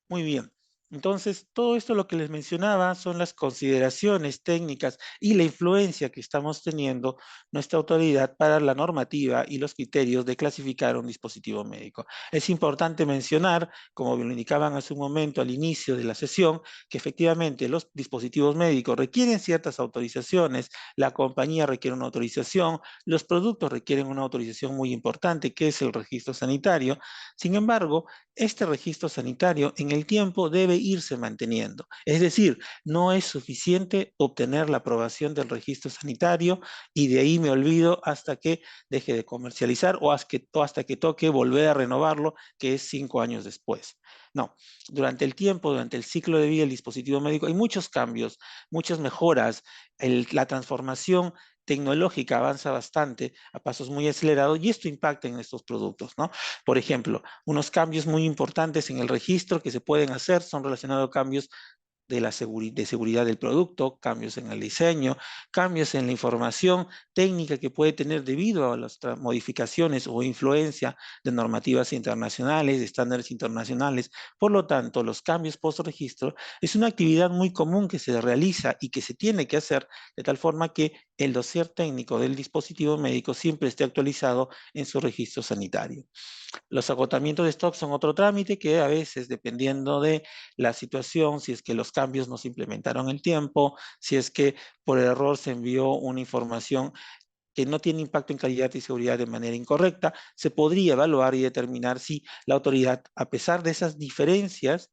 Muy bien. Entonces, todo esto lo que les mencionaba son las consideraciones técnicas y la influencia que estamos teniendo nuestra autoridad para la normativa y los criterios de clasificar un dispositivo médico. Es importante mencionar, como lo indicaban hace un momento al inicio de la sesión, que efectivamente los dispositivos médicos requieren ciertas autorizaciones, la compañía requiere una autorización, los productos requieren una autorización muy importante, que es el registro sanitario. Sin embargo, este registro sanitario en el tiempo debe irse manteniendo. Es decir, no es suficiente obtener la aprobación del registro sanitario y de ahí me olvido hasta que deje de comercializar o hasta que toque volver a renovarlo, que es 5 años después. No, durante el tiempo, durante el ciclo de vida del dispositivo médico, hay muchos cambios, muchas mejoras. La transformación tecnológica avanza bastante a pasos muy acelerados y esto impacta en estos productos, ¿no? Por ejemplo, unos cambios muy importantes en el registro que se pueden hacer son relacionados a cambios de seguridad del producto, cambios en el diseño, cambios en la información técnica que puede tener debido a las modificaciones o influencia de normativas internacionales, de estándares internacionales. Por lo tanto, los cambios post-registro es una actividad muy común que se realiza y que se tiene que hacer de tal forma que el dossier técnico del dispositivo médico siempre esté actualizado en su registro sanitario. Los agotamientos de stock son otro trámite que a veces, dependiendo de la situación, si es que los cambios no se implementaron en tiempo, si es que por error se envió una información que no tiene impacto en calidad y seguridad de manera incorrecta, se podría evaluar y determinar si la autoridad, a pesar de esas diferencias,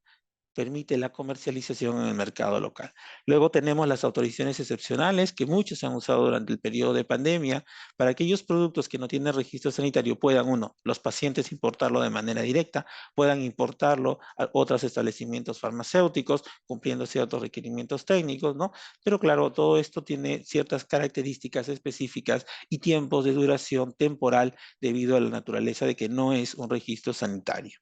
permite la comercialización en el mercado local. Luego tenemos las autorizaciones excepcionales que muchos han usado durante el periodo de pandemia para aquellos productos que no tienen registro sanitario puedan, los pacientes importarlo de manera directa, puedan importarlo a otros establecimientos farmacéuticos cumpliendo ciertos requerimientos técnicos, ¿no? Pero claro, todo esto tiene ciertas características específicas y tiempos de duración temporal debido a la naturaleza de que no es un registro sanitario.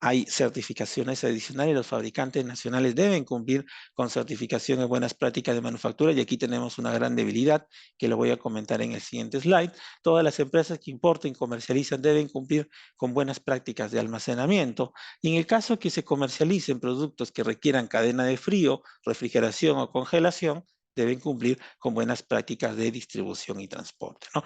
Hay certificaciones adicionales, los fabricantes nacionales deben cumplir con certificación de buenas prácticas de manufactura y aquí tenemos una gran debilidad que lo voy a comentar en el siguiente slide. Todas las empresas que importan y comercializan deben cumplir con buenas prácticas de almacenamiento y en el caso que se comercialicen productos que requieran cadena de frío, refrigeración o congelación, deben cumplir con buenas prácticas de distribución y transporte, ¿no?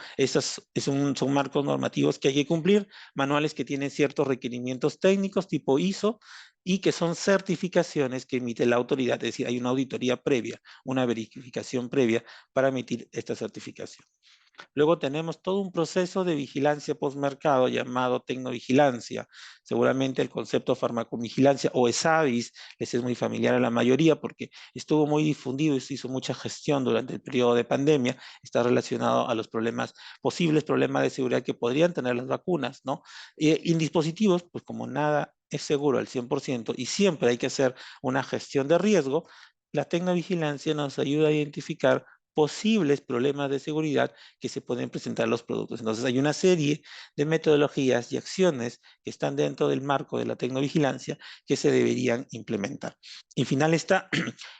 Son marcos normativos que hay que cumplir, manuales que tienen ciertos requerimientos técnicos tipo ISO y que son certificaciones que emite la autoridad, es decir, hay una auditoría previa, una verificación previa para emitir esta certificación. Luego tenemos todo un proceso de vigilancia postmercado llamado tecnovigilancia. Seguramente el concepto farmacovigilancia o ESAVIS les es muy familiar a la mayoría porque estuvo muy difundido y se hizo mucha gestión durante el periodo de pandemia. Está relacionado a los posibles problemas de seguridad que podrían tener las vacunas, ¿no? En dispositivos, pues como nada es seguro al 100% y siempre hay que hacer una gestión de riesgo, la tecnovigilancia nos ayuda a identificar posibles problemas de seguridad que se pueden presentar en los productos. Entonces hay una serie de metodologías y acciones que están dentro del marco de la tecnovigilancia que se deberían implementar. Y final está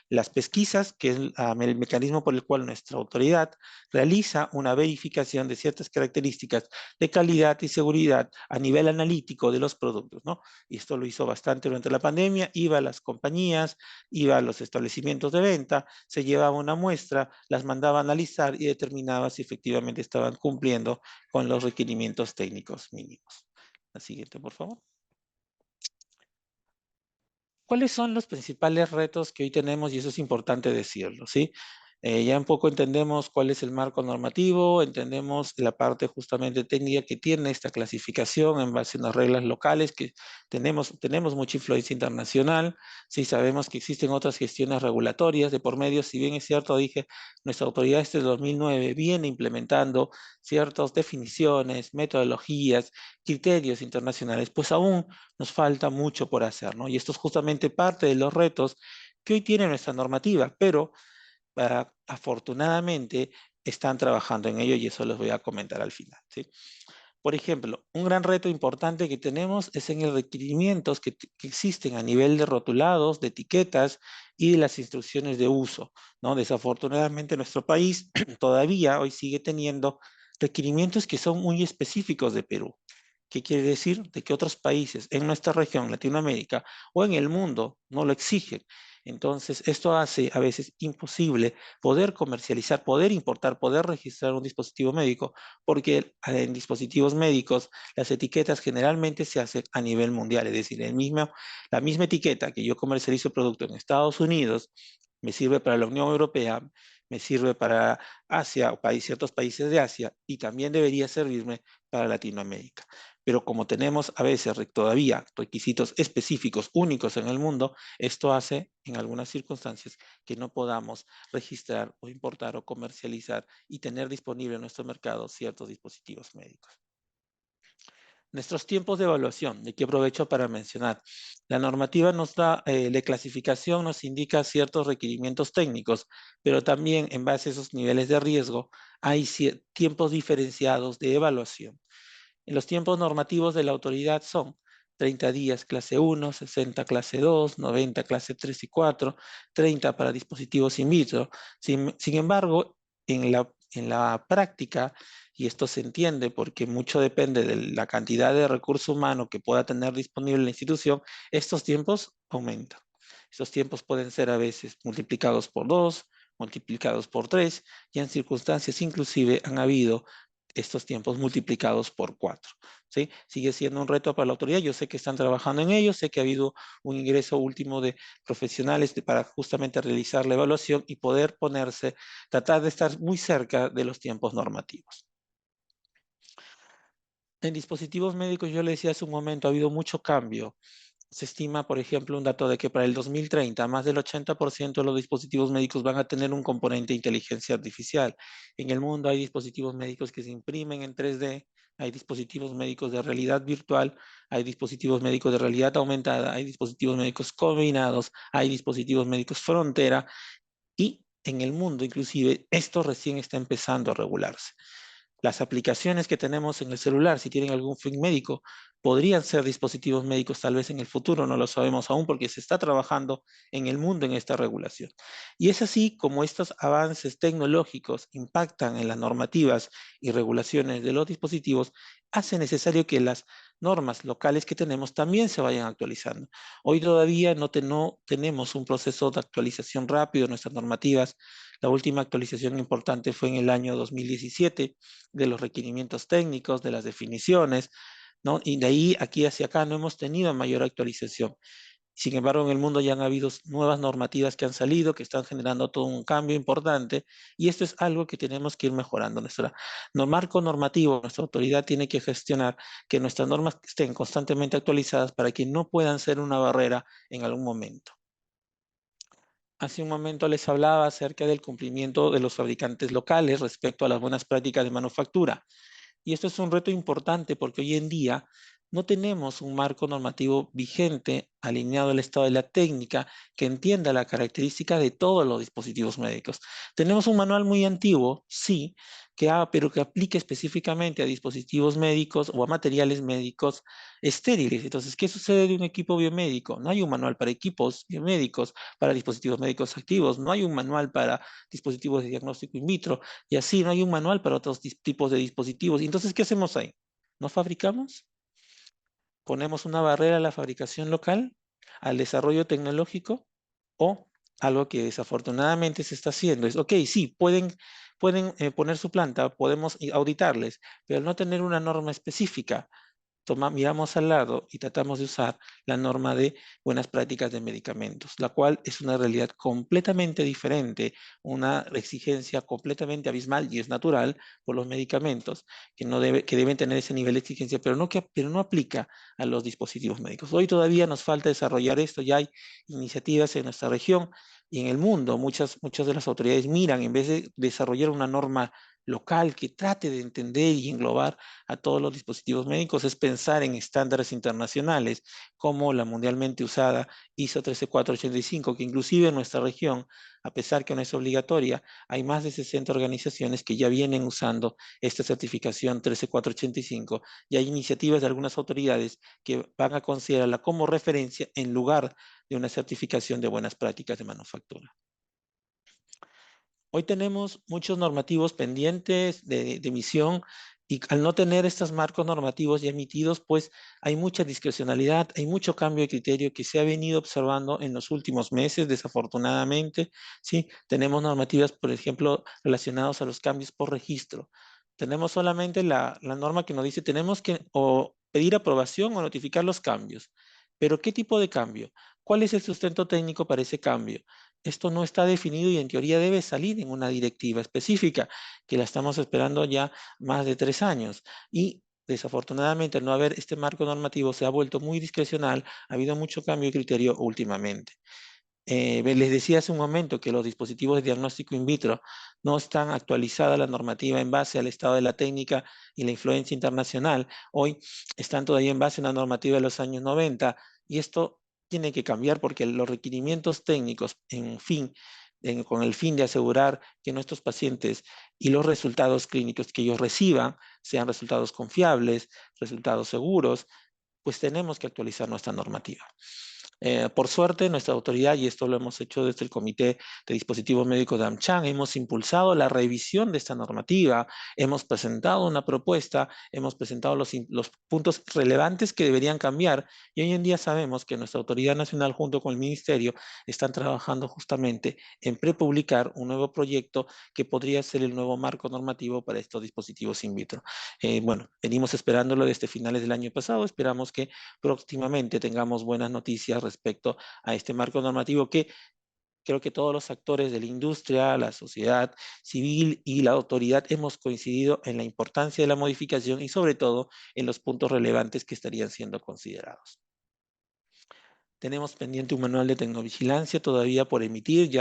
las pesquisas, que es el mecanismo por el cual nuestra autoridad realiza una verificación de ciertas características de calidad y seguridad a nivel analítico de los productos, ¿no? Y esto lo hizo bastante durante la pandemia, iba a las compañías, iba a los establecimientos de venta, se llevaba una muestra, las mandaba a analizar y determinaba si efectivamente estaban cumpliendo con los requerimientos técnicos mínimos. La siguiente, por favor. ¿Cuáles son los principales retos que hoy tenemos? Y eso es importante decirlo, ¿sí? Ya un poco entendemos cuál es el marco normativo, entendemos la parte justamente técnica que tiene esta clasificación en base a unas reglas locales que tenemos mucha influencia internacional, sí sabemos que existen otras gestiones regulatorias de por medio, si bien es cierto, dije, nuestra autoridad desde 2009 viene implementando ciertas definiciones, metodologías, criterios internacionales, pues aún nos falta mucho por hacer, ¿no? Y esto es justamente parte de los retos que hoy tiene nuestra normativa, pero afortunadamente están trabajando en ello y eso les voy a comentar al final, ¿sí? Por ejemplo, un gran reto importante que tenemos es en los requerimientos que existen a nivel de rotulados, de etiquetas y de las instrucciones de uso, ¿no? Desafortunadamente nuestro país todavía hoy sigue teniendo requerimientos que son muy específicos de Perú. ¿Qué quiere decir? De que otros países en nuestra región, Latinoamérica o en el mundo no lo exigen. Entonces, esto hace a veces imposible poder comercializar, poder importar, poder registrar un dispositivo médico, porque en dispositivos médicos las etiquetas generalmente se hacen a nivel mundial, es decir, la misma etiqueta que yo comercializo el producto en Estados Unidos me sirve para la Unión Europea, me sirve para Asia o ciertos países de Asia y también debería servirme para Latinoamérica. Pero como tenemos a veces todavía requisitos específicos únicos en el mundo, esto hace en algunas circunstancias que no podamos registrar o importar o comercializar y tener disponible en nuestro mercado ciertos dispositivos médicos. Nuestros tiempos de evaluación, de que aprovecho para mencionar. La normativa nos da, de clasificación nos indica ciertos requerimientos técnicos, pero también en base a esos niveles de riesgo hay tiempos diferenciados de evaluación. En los tiempos normativos de la autoridad son 30 días clase 1, 60 clase 2, 90 clase 3 y 4, 30 para dispositivos in vitro. Sin embargo, en la práctica, y esto se entiende porque mucho depende de la cantidad de recurso humano que pueda tener disponible la institución, estos tiempos aumentan. Estos tiempos pueden ser a veces multiplicados por 2, multiplicados por 3, y en circunstancias inclusive han habido estos tiempos multiplicados por 4. ¿Sí? Sigue siendo un reto para la autoridad. Yo sé que están trabajando en ello, sé que ha habido un ingreso último de profesionales para justamente realizar la evaluación y poder tratar de estar muy cerca de los tiempos normativos. En dispositivos médicos, yo le decía hace un momento, ha habido mucho cambio. Se estima, por ejemplo, un dato de que para el 2030 más del 80% de los dispositivos médicos van a tener un componente de inteligencia artificial. En el mundo hay dispositivos médicos que se imprimen en 3D, hay dispositivos médicos de realidad virtual, hay dispositivos médicos de realidad aumentada, hay dispositivos médicos combinados, hay dispositivos médicos frontera y en el mundo inclusive esto recién está empezando a regularse. Las aplicaciones que tenemos en el celular, si tienen algún fin médico, podrían ser dispositivos médicos tal vez en el futuro, no lo sabemos aún porque se está trabajando en el mundo en esta regulación. Y es así como estos avances tecnológicos impactan en las normativas y regulaciones de los dispositivos, hace necesario que las normas locales que tenemos también se vayan actualizando. Hoy todavía no tenemos un proceso de actualización rápido de nuestras normativas. La última actualización importante fue en el año 2017 de los requerimientos técnicos, de las definiciones, ¿no? Y de ahí, aquí hacia acá, no hemos tenido mayor actualización. Sin embargo, en el mundo ya han habido nuevas normativas que han salido, que están generando todo un cambio importante, y esto es algo que tenemos que ir mejorando. Nuestro marco normativo, nuestra autoridad tiene que gestionar que nuestras normas estén constantemente actualizadas para que no puedan ser una barrera en algún momento. Hace un momento les hablaba acerca del cumplimiento de los fabricantes locales respecto a las buenas prácticas de manufactura. Y esto es un reto importante porque hoy en día no tenemos un marco normativo vigente alineado al estado de la técnica que entienda la característica de todos los dispositivos médicos. Tenemos un manual muy antiguo, sí, pero que aplique específicamente a dispositivos médicos o a materiales médicos estériles. Entonces, ¿qué sucede de un equipo biomédico? No hay un manual para equipos biomédicos, para dispositivos médicos activos, no hay un manual para dispositivos de diagnóstico in vitro, y así no hay un manual para otros tipos de dispositivos. Entonces, ¿qué hacemos ahí? ¿No fabricamos? ¿Ponemos una barrera a la fabricación local, al desarrollo tecnológico? O algo que desafortunadamente se está haciendo es, ok, sí, pueden poner su planta, podemos auditarles, pero al no tener una norma específica, miramos al lado y tratamos de usar la norma de buenas prácticas de medicamentos, la cual es una realidad completamente diferente, una exigencia completamente abismal y es natural por los medicamentos que deben tener ese nivel de exigencia, pero no aplica a los dispositivos médicos. Hoy todavía nos falta desarrollar esto, ya hay iniciativas en nuestra región y en el mundo. Muchas de las autoridades miran, en vez de desarrollar una norma local que trate de entender y englobar a todos los dispositivos médicos, es pensar en estándares internacionales como la mundialmente usada ISO 13485, que inclusive en nuestra región, a pesar que no es obligatoria, hay más de 60 organizaciones que ya vienen usando esta certificación 13485 y hay iniciativas de algunas autoridades que van a considerarla como referencia en lugar de una certificación de buenas prácticas de manufactura. Hoy tenemos muchos normativos pendientes de emisión y al no tener estos marcos normativos ya emitidos, pues hay mucha discrecionalidad, hay mucho cambio de criterio que se ha venido observando en los últimos meses, desafortunadamente. ¿Sí? Tenemos normativas, por ejemplo, relacionadas a los cambios por registro. Tenemos solamente la norma que nos dice tenemos que o pedir aprobación o notificar los cambios. Pero ¿qué tipo de cambio? ¿Cuál es el sustento técnico para ese cambio? Esto no está definido y en teoría debe salir en una directiva específica, que la estamos esperando ya más de 3 años. Y desafortunadamente, al no haber este marco normativo, se ha vuelto muy discrecional, ha habido mucho cambio de criterio últimamente. Les decía hace un momento que los dispositivos de diagnóstico in vitro no están actualizadas la normativa en base al estado de la técnica y la influencia internacional. Hoy están todavía en base a una normativa de los años 90 y esto tiene que cambiar porque los requerimientos técnicos, con el fin de asegurar que nuestros pacientes y los resultados clínicos que ellos reciban sean resultados confiables, resultados seguros, pues tenemos que actualizar nuestra normativa. Por suerte, nuestra autoridad, y esto lo hemos hecho desde el Comité de Dispositivos Médicos de AmCham, hemos impulsado la revisión de esta normativa, hemos presentado una propuesta, hemos presentado los puntos relevantes que deberían cambiar, y hoy en día sabemos que nuestra autoridad nacional junto con el Ministerio están trabajando justamente en prepublicar un nuevo proyecto que podría ser el nuevo marco normativo para estos dispositivos in vitro. Bueno, venimos esperándolo desde finales del año pasado, esperamos que próximamente tengamos buenas noticias respecto a este marco normativo que creo que todos los actores de la industria, la sociedad civil y la autoridad hemos coincidido en la importancia de la modificación y sobre todo en los puntos relevantes que estarían siendo considerados. Tenemos pendiente un manual de tecnovigilancia todavía por emitir,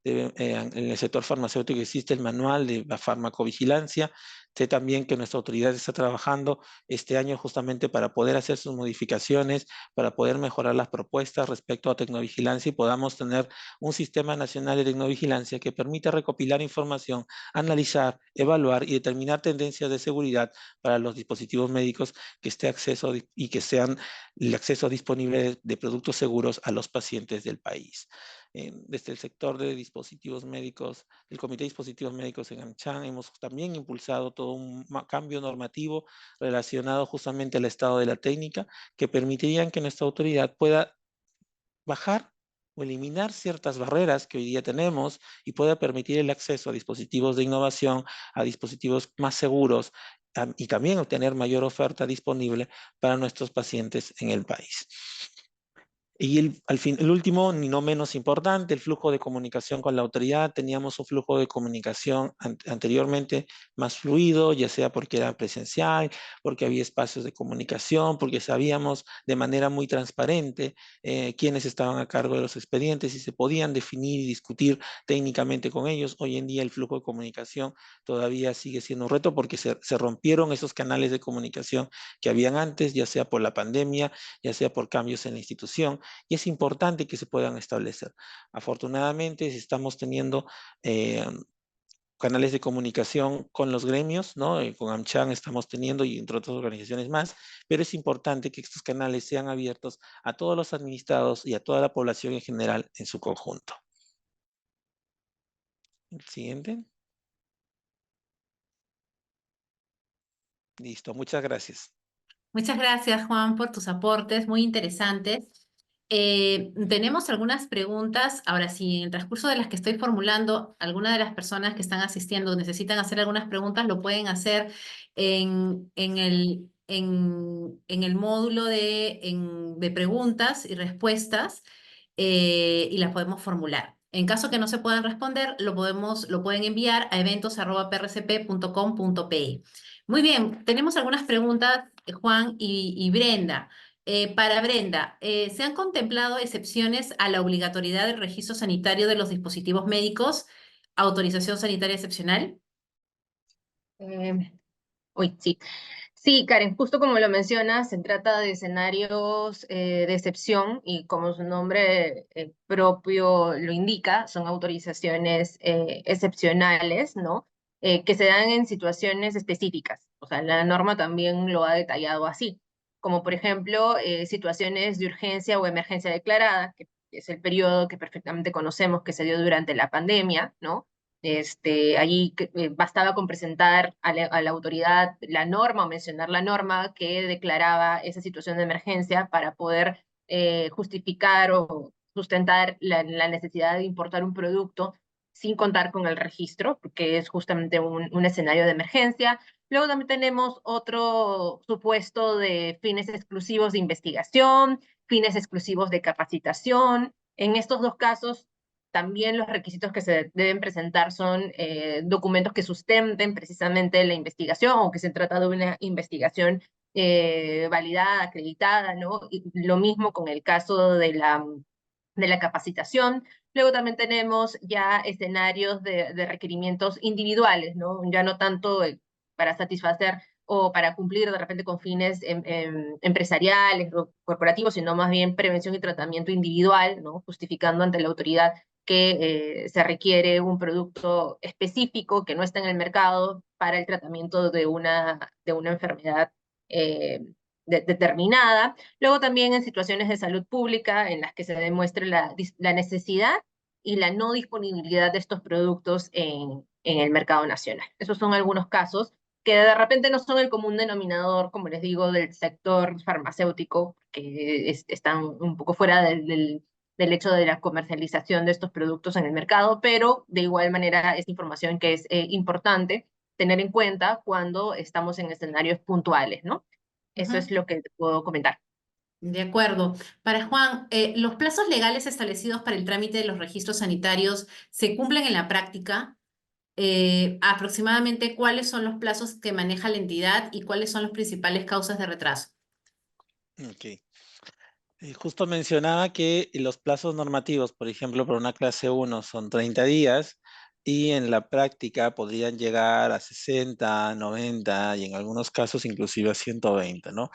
en el sector farmacéutico existe el manual de la farmacovigilancia. Sé también que nuestra autoridad está trabajando este año justamente para poder hacer sus modificaciones, para poder mejorar las propuestas respecto a tecnovigilancia y podamos tener un sistema nacional de tecnovigilancia que permita recopilar información, analizar, evaluar y determinar tendencias de seguridad para los dispositivos médicos que esté acceso y que sean el acceso disponible de productos seguros a los pacientes del país. Desde el sector de dispositivos médicos, el Comité de Dispositivos Médicos en AmCham, hemos también impulsado todo un cambio normativo relacionado justamente al estado de la técnica que permitirían que nuestra autoridad pueda bajar o eliminar ciertas barreras que hoy día tenemos y pueda permitir el acceso a dispositivos de innovación, a dispositivos más seguros y también obtener mayor oferta disponible para nuestros pacientes en el país. Y el último, ni no menos importante, el flujo de comunicación con la autoridad. Teníamos un flujo de comunicación anteriormente más fluido, ya sea porque era presencial, porque había espacios de comunicación, porque sabíamos de manera muy transparente quiénes estaban a cargo de los expedientes y se podían definir y discutir técnicamente con ellos. Hoy en día el flujo de comunicación todavía sigue siendo un reto porque se rompieron esos canales de comunicación que habían antes, ya sea por la pandemia, ya sea por cambios en la institución, y es importante que se puedan establecer. Afortunadamente, estamos teniendo canales de comunicación con los gremios, ¿no? Con AmCham estamos teniendo y entre otras organizaciones más, pero es importante que estos canales sean abiertos a todos los administrados y a toda la población en general en su conjunto. El siguiente. Listo, muchas gracias. Muchas gracias, Juan, por tus aportes muy interesantes. Tenemos algunas preguntas. Ahora, si en el transcurso de las que estoy formulando, alguna de las personas que están asistiendo necesitan hacer algunas preguntas, lo pueden hacer en el módulo de preguntas y respuestas y las podemos formular. En caso que no se puedan responder, lo pueden enviar a eventos@prcp.com.pe. Muy bien, tenemos algunas preguntas, Juan y Brenda. Para Brenda, ¿se han contemplado excepciones a la obligatoriedad del registro sanitario de los dispositivos médicos? ¿Autorización sanitaria excepcional? Eh, Uy, sí. Sí, Karen, justo como lo mencionas, se trata de escenarios de excepción y como su nombre propio lo indica, son autorizaciones excepcionales, ¿no? Que se dan en situaciones específicas. O sea, la norma también lo ha detallado así, como por ejemplo situaciones de urgencia o emergencia declarada, que es el periodo que perfectamente conocemos que se dio durante la pandemia, ¿no? Allí bastaba con presentar a la autoridad la norma o mencionar la norma que declaraba esa situación de emergencia para poder justificar o sustentar la necesidad de importar un producto sin contar con el registro, porque es justamente un escenario de emergencia. Luego también tenemos otro supuesto de fines exclusivos de investigación, fines exclusivos de capacitación. En estos dos casos también los requisitos que se deben presentar son documentos que sustenten precisamente la investigación o que se trata de una investigación validada, acreditada, ¿no? Y lo mismo con el caso de la capacitación. Luego también tenemos ya escenarios de requerimientos individuales, ¿no? Ya no tanto para satisfacer o para cumplir de repente con fines empresariales o corporativos, sino más bien prevención y tratamiento individual, ¿no? Justificando ante la autoridad que se requiere un producto específico que no está en el mercado para el tratamiento de una enfermedad eh, determinada. Luego también en situaciones de salud pública en las que se demuestre la necesidad y la no disponibilidad de estos productos en el mercado nacional. Esos son algunos casos que de repente no son el común denominador, como les digo, del sector farmacéutico, que están un poco fuera del hecho de la comercialización de estos productos en el mercado, pero de igual manera es información que es importante tener en cuenta cuando estamos en escenarios puntuales, ¿no? Eso Ujú. es lo que te puedo comentar. De acuerdo. Para Juan, ¿los plazos legales establecidos para el trámite de los registros sanitarios se cumplen en la práctica? Aproximadamente, ¿cuáles son los plazos que maneja la entidad y cuáles son las principales causas de retraso? Ok. Justo mencionaba que los plazos normativos, por ejemplo, para una clase 1 son 30 días y en la práctica podrían llegar a 60, 90 y en algunos casos inclusive a 120, ¿no?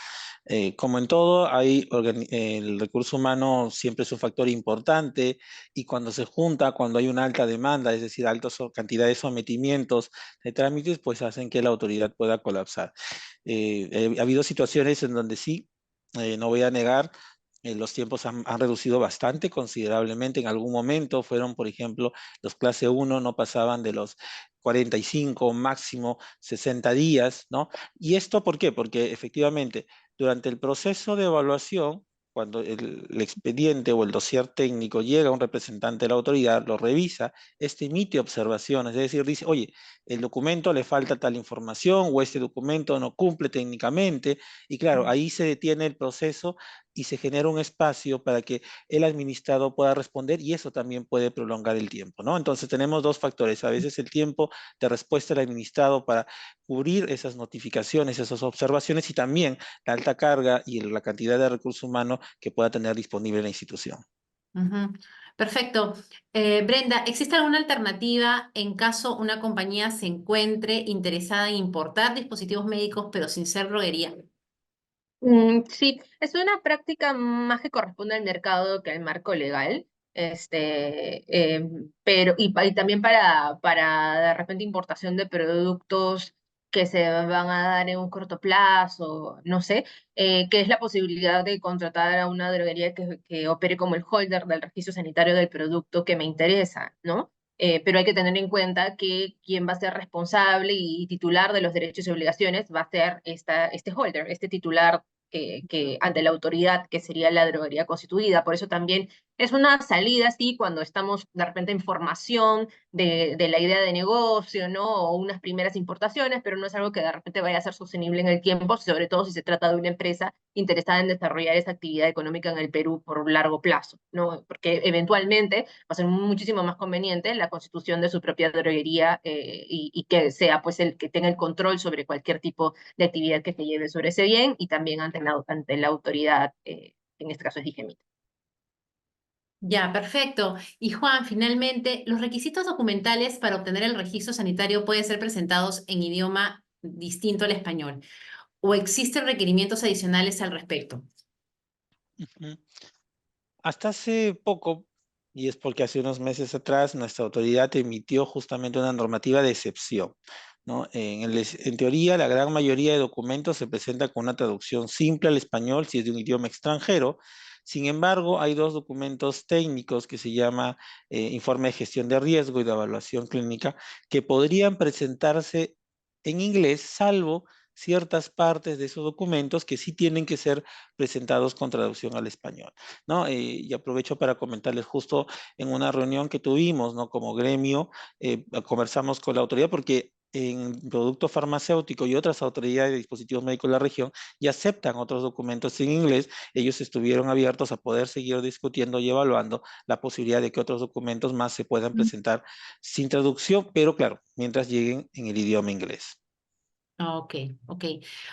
Como en todo, el recurso humano siempre es un factor importante y cuando se junta, cuando hay una alta demanda, es decir, altas cantidad de sometimientos de trámites, pues hacen que la autoridad pueda colapsar. Ha habido situaciones en donde sí, no voy a negar, los tiempos han reducido bastante, considerablemente. En algún momento fueron, por ejemplo, los clase 1 no pasaban de los 45, máximo 60 días, ¿no? ¿Y esto por qué? Porque efectivamente, durante el proceso de evaluación, cuando el expediente o el dossier técnico llega a un representante de la autoridad, lo revisa, este emite observaciones, es decir, dice, oye, el documento le falta tal información o este documento no cumple técnicamente, y claro, ahí se detiene el proceso y se genera un espacio para que el administrado pueda responder y eso también puede prolongar el tiempo, ¿no? Entonces tenemos dos factores, a veces el tiempo de respuesta del administrado para cubrir esas notificaciones, esas observaciones y también la alta carga y la cantidad de recursos humanos que pueda tener disponible la institución. Ujú. Perfecto. Brenda, ¿existe alguna alternativa en caso una compañía se encuentre interesada en importar dispositivos médicos pero sin ser droguería? Sí, es una práctica más que corresponde al mercado que al marco legal, pero y también para de repente importación de productos que se van a dar en un corto plazo, no sé, que es la posibilidad de contratar a una droguería que opere como el holder del registro sanitario del producto que me interesa, ¿no? Pero hay que tener en cuenta que quien va a ser responsable y titular de los derechos y obligaciones va a ser este holder, este titular que ante la autoridad que sería la droguería constituida. Por eso también es una salida, sí, cuando estamos de repente en formación de la idea de negocio, ¿no? O unas primeras importaciones, pero no es algo que de repente vaya a ser sostenible en el tiempo, sobre todo si se trata de una empresa interesada en desarrollar esa actividad económica en el Perú por un largo plazo, ¿no? Porque eventualmente va a ser muchísimo más conveniente la constitución de su propia droguería y que sea pues el que tenga el control sobre cualquier tipo de actividad que se lleve sobre ese bien y también ante la autoridad, en este caso es DIGEMIT. Ya, perfecto. Y Juan, finalmente, ¿los requisitos documentales para obtener el registro sanitario pueden ser presentados en idioma distinto al español? ¿O existen requerimientos adicionales al respecto? Ujú. Hasta hace poco, y es porque hace unos meses atrás nuestra autoridad emitió justamente una normativa de excepción, ¿no? En teoría, la gran mayoría de documentos se presenta con una traducción simple al español si es de un idioma extranjero. Sin embargo, hay dos documentos técnicos que se llama informe de gestión de riesgo y de evaluación clínica que podrían presentarse en inglés, salvo ciertas partes de esos documentos que sí tienen que ser presentados con traducción al español, ¿no? Y aprovecho para comentarles justo en una reunión que tuvimos, ¿no? Como gremio, conversamos con la autoridad porque en producto farmacéutico y otras autoridades de dispositivos médicos de la región ya aceptan otros documentos en inglés. Ellos estuvieron abiertos a poder seguir discutiendo y evaluando la posibilidad de que otros documentos más se puedan presentar sin traducción, pero claro, mientras lleguen en el idioma inglés. Ok, ok.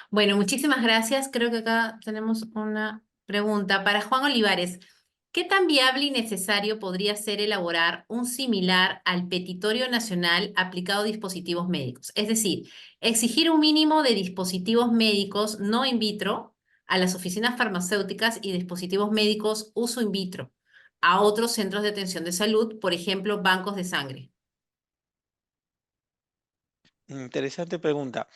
Bueno, muchísimas gracias. Creo que acá tenemos una pregunta para Juan Olivares. ¿Qué tan viable y necesario podría ser elaborar un similar al Petitorio Nacional aplicado a dispositivos médicos? Es decir, exigir un mínimo de dispositivos médicos no in vitro a las oficinas farmacéuticas y dispositivos médicos uso in vitro a otros centros de atención de salud, por ejemplo, bancos de sangre. Interesante pregunta.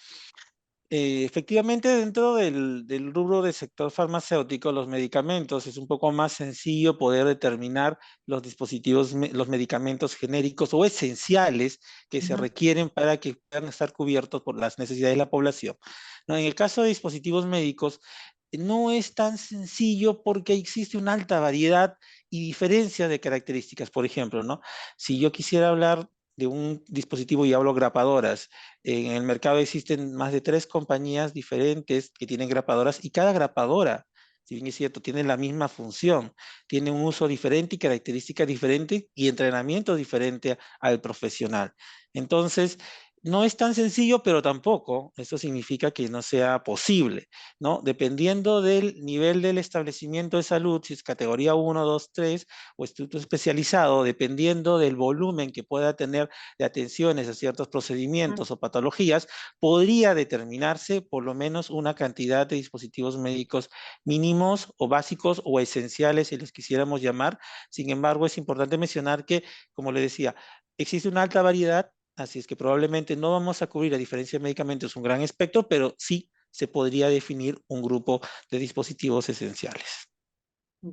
Efectivamente, dentro del rubro del sector farmacéutico, los medicamentos, es un poco más sencillo poder determinar los dispositivos, los medicamentos genéricos o esenciales que se Ujú, requieren para que puedan estar cubiertos por las necesidades de la población, ¿no? En el caso de dispositivos médicos, no es tan sencillo porque existe una alta variedad y diferencia de características. Por ejemplo, ¿no? Si yo quisiera hablar de un dispositivo y hablo grapadoras, en el mercado existen más de 3 compañías diferentes que tienen grapadoras y cada grapadora, si bien es cierto, tiene la misma función, tiene un uso diferente y características diferentes y entrenamiento diferente al profesional. Entonces, no es tan sencillo, pero tampoco esto significa que no sea posible, ¿no? Dependiendo del nivel del establecimiento de salud, si es categoría 1, 2, 3 o instituto especializado, dependiendo del volumen que pueda tener de atenciones a ciertos ujú. procedimientos o patologías, podría determinarse por lo menos una cantidad de dispositivos médicos mínimos o básicos o esenciales, si los quisiéramos llamar. Sin embargo, es importante mencionar que, como le decía, existe una alta variedad, así es que probablemente no vamos a cubrir, a diferencia de medicamentos, un gran espectro, pero sí se podría definir un grupo de dispositivos esenciales.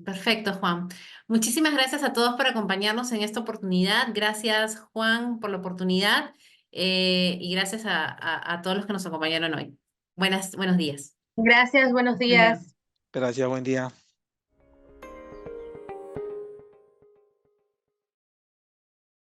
Perfecto, Juan. Muchísimas gracias a todos por acompañarnos en esta oportunidad. Gracias, Juan, por la oportunidad y gracias a todos los que nos acompañaron hoy. Buenos días. Gracias, buenos días. Gracias, buen día.